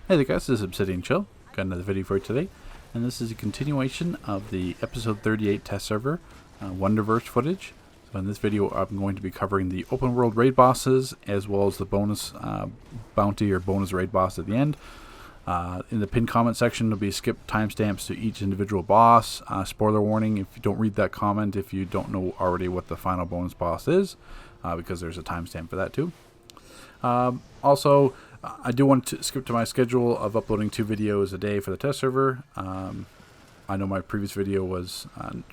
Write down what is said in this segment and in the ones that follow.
Hey there guys, this is Obsidian Chill. Got another video for you today, and this is a continuation of the episode 38 test server Wonderverse footage. So in this video I'm going to be covering the open world raid bosses as well as the bonus bounty or bonus raid boss at the end. In the pinned comment section there'll be skip timestamps to each individual boss. Spoiler warning if you don't read that comment if you don't know already what the final bonus boss is, because there's a timestamp for that too. Also, I do want to skip to my schedule of uploading 2 videos a day for the test server. I know my previous video was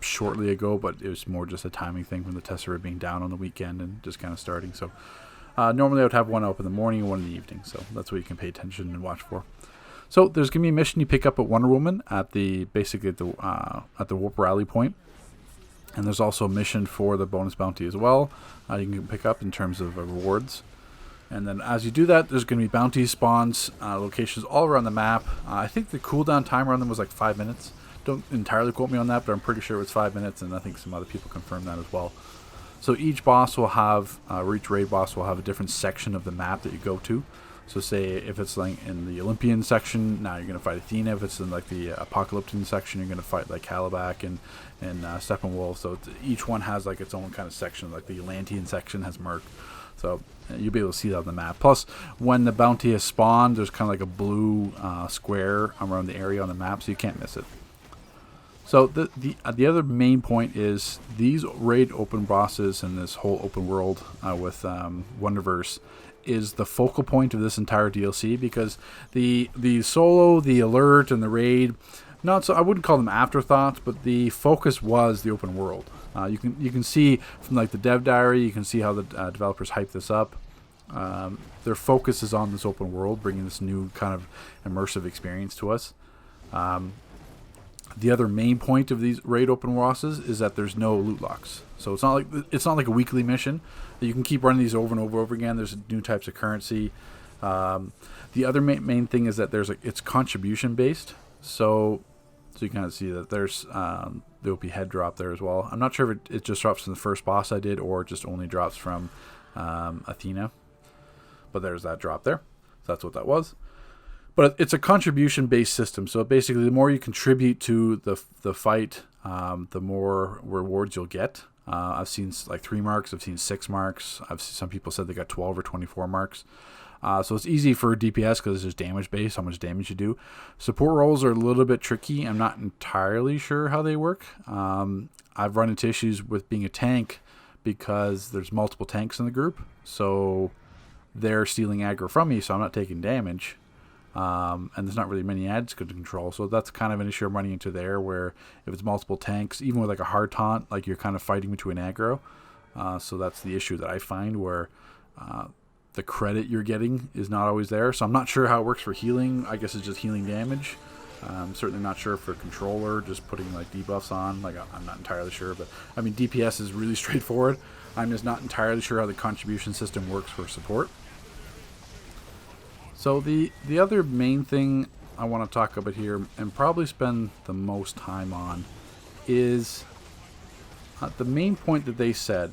shortly ago, but it was more just a timing thing from the test server being down on the weekend and just kind of starting. So normally I would have one up in the morning and one in the evening, so that's what you can pay attention and watch for. So there's gonna be a mission you pick up at Wonder Woman at the Warp Rally point, and there's also a mission for the bonus bounty as well. You can pick up in terms of rewards. And then as you do that, there's going to be bounty spawns, locations all around the map. I think the cooldown timer on them was like 5 minutes. Don't entirely quote me on that, but I'm pretty sure it was 5 minutes, and I think some other people confirmed that as well. So each boss will have, or each raid boss will have a different section of the map that you go to. So say if it's like in the Olympian section, now you're going to fight Athena. If it's in like the Apocalyptic section, you're going to fight like Kalibek and Steppenwolf. So each one has like its own kind of section. Like the Atlantean section has Murk. So you'll be able to see that on the map. Plus, when the bounty is spawned, there's kind of like a blue square around the area on the map, so you can't miss it. So the other main point is these raid open bosses and this whole open world with Wonderverse is the focal point of this entire DLC, because the solo, the alert, and the raid, not so I wouldn't call them afterthoughts, but the focus was the open world. You can see from like the dev diary, you can see how the developers hype this up. Their focus is on this open world, bringing this new kind of immersive experience to us. The other main point of these raid open bosses is that there's no loot locks. So it's not like a weekly mission. You can keep running these over and over again. There's new types of currency. The other main thing is that it's contribution based. So you kind of see that there'll be head drop there as well. I'm not sure if it just drops from the first boss I did or it just only drops from Athena. But there's that drop there. So that's what that was. But it's a contribution-based system. So basically, the more you contribute to the fight, the more rewards you'll get. I've seen like 3 marks. I've seen 6 marks. Some people said they got 12 or 24 marks. So it's easy for DPS because it's just damage-based, how much damage you do. Support roles are a little bit tricky. I'm not entirely sure how they work. I've run into issues with being a tank because there's multiple tanks in the group. So they're stealing aggro from me, so I'm not taking damage. And there's not really many ads to control, so that's kind of an issue I'm running into there, where if it's multiple tanks, even with like a hard taunt, like you're kind of fighting between aggro. So that's the issue that I find, where the credit you're getting is not always there. So I'm not sure how it works for healing. I guess it's just healing damage. I'm certainly not sure for controller, just putting like debuffs on. Like I'm not entirely sure, but I mean DPS is really straightforward. I'm just not entirely sure how the contribution system works for support. So the other main thing I want to talk about here, and probably spend the most time on, is the main point that they said.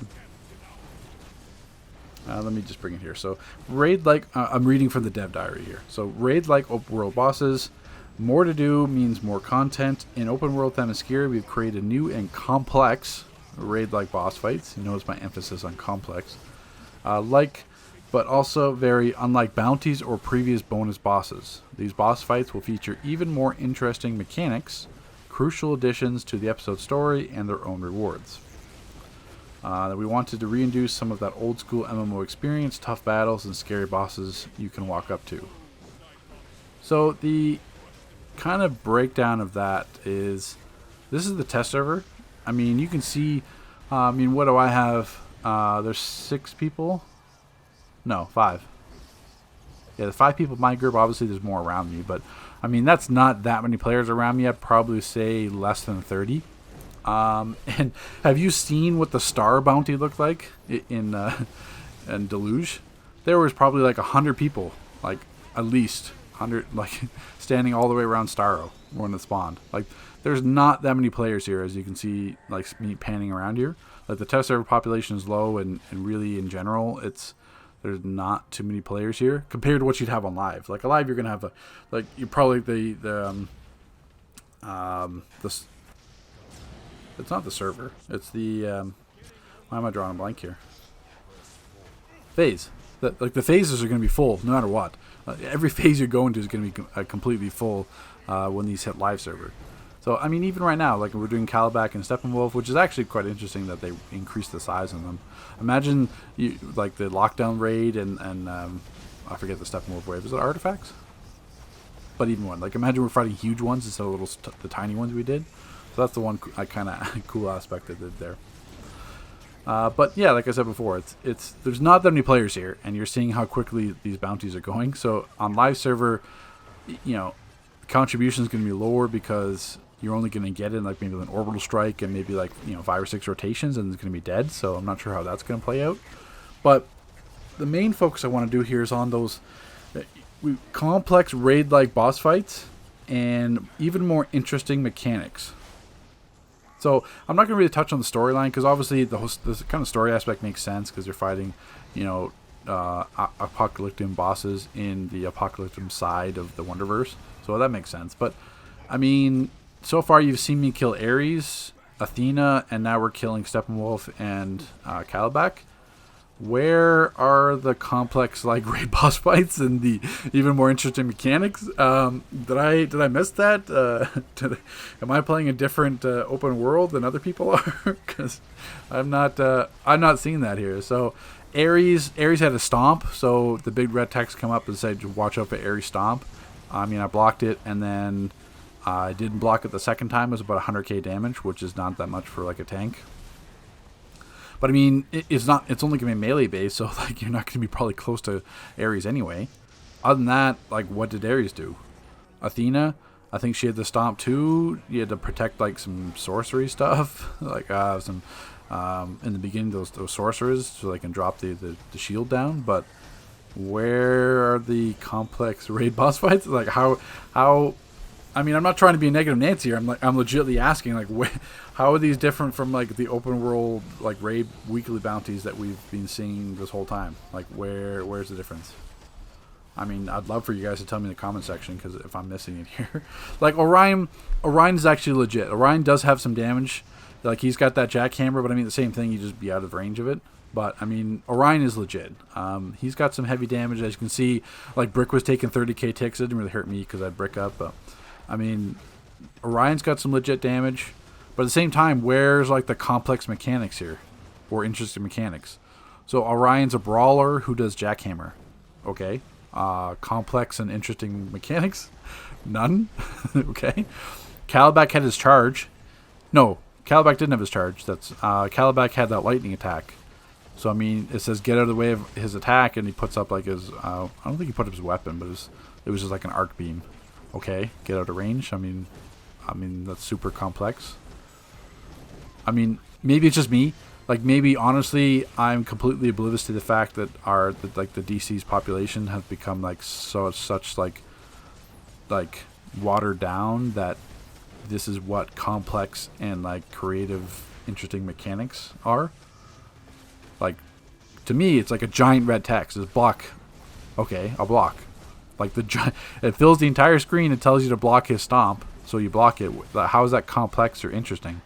Let me just bring it here. So raid like, I'm reading from the dev diary here. So raid like open world bosses, more to do means more content. In open world Themyscira, we've created new and complex raid like boss fights. You notice my emphasis on complex. But also very unlike bounties or previous bonus bosses. These boss fights will feature even more interesting mechanics, crucial additions to the episode story, and their own rewards. We wanted to reintroduce some of that old school MMO experience, tough battles, and scary bosses you can walk up to. So the kind of breakdown of that is, this is the test server. I mean, you can see, what do I have? There's 6 people. No, 5. Yeah, the 5 people in my group. Obviously, there's more around me, but I mean that's not that many players around me. I'd probably say less than 30. And have you seen what the star bounty looked like in Deluge? There was probably like 100 people, like at least 100, like standing all the way around Starro when it spawned. Like there's not that many players here, as you can see, like me panning around here. Like the test server population is low, and really in general, There's not too many players here compared to what you'd have on live. Like, a live, you're going to have, you probably, it's not the server. It's the, why am I drawing a blank here? Phase. The phases are going to be full no matter what. Every phase you're going to is going to be completely full when these hit live server. So, I mean, even right now, like, we're doing Kalibek and Steppenwolf, which is actually quite interesting that they increased the size of them. Imagine, like, the lockdown raid and I forget the Steppenwolf wave. Is it artifacts? But even one. Like, imagine we're fighting huge ones instead of the tiny ones we did. So that's the one kind of cool aspect they did there. But yeah, like I said before, there's not that many players here, and you're seeing how quickly these bounties are going. So on live server, contribution is going to be lower because you're only going to get in like maybe an orbital strike and maybe like 5 or 6 rotations, and it's going to be dead. So I'm not sure how that's going to play out. But the main focus I want to do here is on those complex raid-like boss fights and even more interesting mechanics. So I'm not going to really touch on the storyline because obviously this kind of story aspect makes sense because they're fighting, apocalyptic bosses in the apocalyptic side of the Wonderverse. So that makes sense. But I mean, so far you've seen me kill Ares, Athena, and now we're killing Steppenwolf and Kalibek. Where are the complex like raid boss fights and the even more interesting mechanics? Did I miss that? Am I playing a different open world than other people are? Because I'm not seeing that here. So Ares had a stomp, so the big red text come up and said, "Watch out for Ares stomp." I mean, I blocked it, and then I didn't block it the second time. It was about 100k damage, which is not that much for like a tank. But I mean, it's only going to be melee based, so like you're not going to be probably close to Ares anyway. Other than that, like, what did Ares do? Athena, I think she had the stomp too. You had to protect like some sorcery stuff, like some in the beginning those sorcerers, so they can drop the shield down. But where are the complex raid boss fights? Like how? I mean, I'm not trying to be a negative Nancy here. I'm legitimately asking, like, how are these different from like the open world like raid weekly bounties that we've been seeing this whole time? Like, where's the difference? I mean, I'd love for you guys to tell me in the comment section, because if I'm missing it here, like Orion is actually legit. Orion does have some damage. Like, he's got that jackhammer, but I mean the same thing. You just be out of range of it. But I mean, Orion is legit. He's got some heavy damage, as you can see. Like, Brick was taking 30k ticks. It didn't really hurt me because I had Brick up, but I mean, Orion's got some legit damage, but at the same time, where's like the complex mechanics here, or interesting mechanics? So Orion's a brawler who does jackhammer. Okay, complex and interesting mechanics, none. Okay, Kalibek had his charge. No, Kalibek didn't have his charge. That's Kalibek had that lightning attack. So I mean, it says get out of the way of his attack, and he puts up like his. I don't think he put up his weapon, but it was just like an arc beam. Okay, get out of range. I mean that's super complex. I mean, maybe it's just me. Like, maybe honestly, I'm completely oblivious to the fact that the DC's population has become like such watered down that this is what complex and like creative, interesting mechanics are. Like, to me, it's like a giant red text. It's block. Okay, I'll block. Like, it fills the entire screen. It tells you to block his stomp, so you block it. How is that complex or interesting?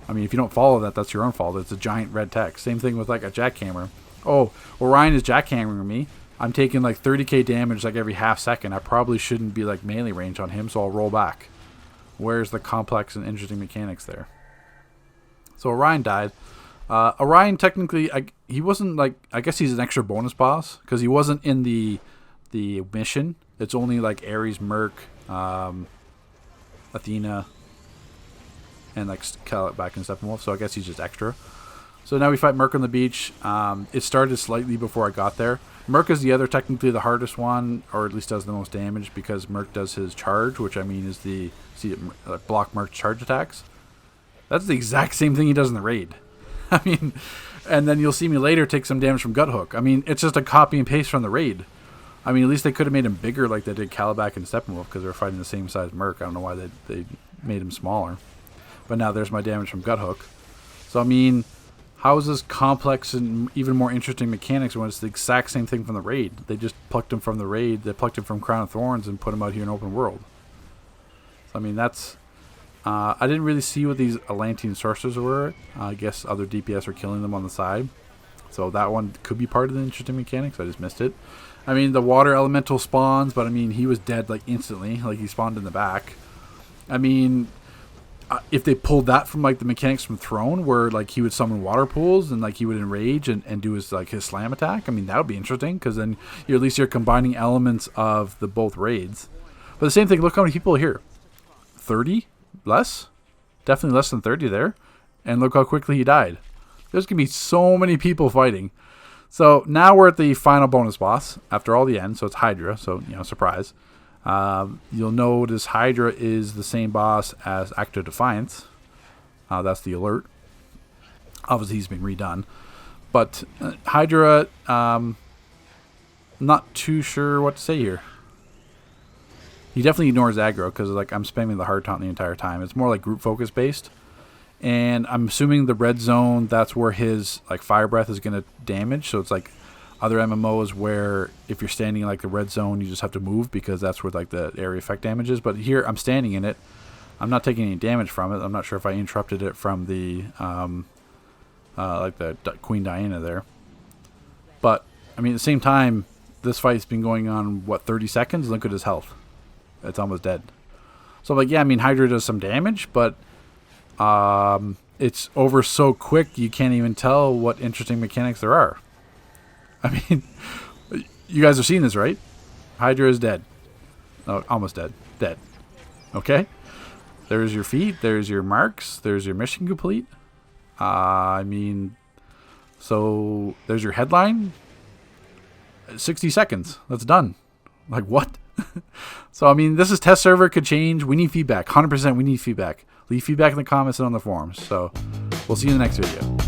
I mean, if you don't follow that, that's your own fault. It's a giant red text. Same thing with like a jackhammer. Oh, Orion is jackhammering me. I'm taking like 30k damage like every half second. I probably shouldn't be like melee range on him, so I'll roll back. Where's the complex and interesting mechanics there? So Orion died. Orion technically, he wasn't like, I guess he's an extra bonus boss because he wasn't in the mission. It's only like Ares, Murk, Athena, and like Kalibek and Steppenwolf. So I guess he's just extra. So now we fight Murk on the beach. It started slightly before I got there. Murk is technically the hardest one, or at least does the most damage, because Murk does his charge, which I mean is block Murk's charge attacks. That's the exact same thing he does in the raid. I mean, and then you'll see me later take some damage from Gut Hook. I mean, it's just a copy and paste from the raid. I mean, at least they could have made him bigger like they did Kalibek and Steppenwolf, because they were fighting the same size Murk. I don't know why they made him smaller. But now there's my damage from Gut Hook. So, I mean, how is this complex and even more interesting mechanics when it's the exact same thing from the raid? They just plucked him from the raid. They plucked him from Crown of Thorns and put him out here in open world. So, I mean, that's... I didn't really see what these Atlantean sorcerers were. I guess other DPS are killing them on the side. So that one could be part of the interesting mechanics. I just missed it. I mean, the water elemental spawns, but I mean, he was dead like instantly. Like, he spawned in the back. I mean... if they pulled that from like the mechanics from Throne, where like he would summon water pools and like he would enrage and do his like his slam attack, I mean that would be interesting because then at least you're combining elements of the both raids. But the same thing, look how many people are here. 30 less, definitely less than 30 there, and look how quickly he died. There's gonna be so many people fighting. So now we're at the final bonus boss after all the end. So it's Hydra. So surprise. You'll notice Hydra is the same boss as Act of Defiance. That's the alert. Obviously, he's been redone. But Hydra, not too sure what to say here. He definitely ignores aggro because like I'm spamming the hard taunt the entire time. It's more like group focus based. And I'm assuming the red zone, that's where his like fire breath is going to damage. So it's like other MMOs where if you're standing in like the red zone, you just have to move because that's where like the area effect damage is. But here I'm standing in it. I'm not taking any damage from it. I'm not sure if I interrupted it from the like the Queen Diana there. But I mean, at the same time, this fight's been going on what 30 seconds. Look at his health; it's almost dead. So I'm like, yeah, I mean, Hydra does some damage, but it's over so quick you can't even tell what interesting mechanics there are. I mean, you guys are seeing this, right? Hydra is dead. Oh, almost dead. Dead. Okay? There's your feat. There's your marks. There's your mission complete. I mean, so there's your headline. 60 seconds. That's done. Like, what? So, I mean, this is test server. Could change. We need feedback. 100% we need feedback. Leave feedback in the comments and on the forums. So, we'll see you in the next video.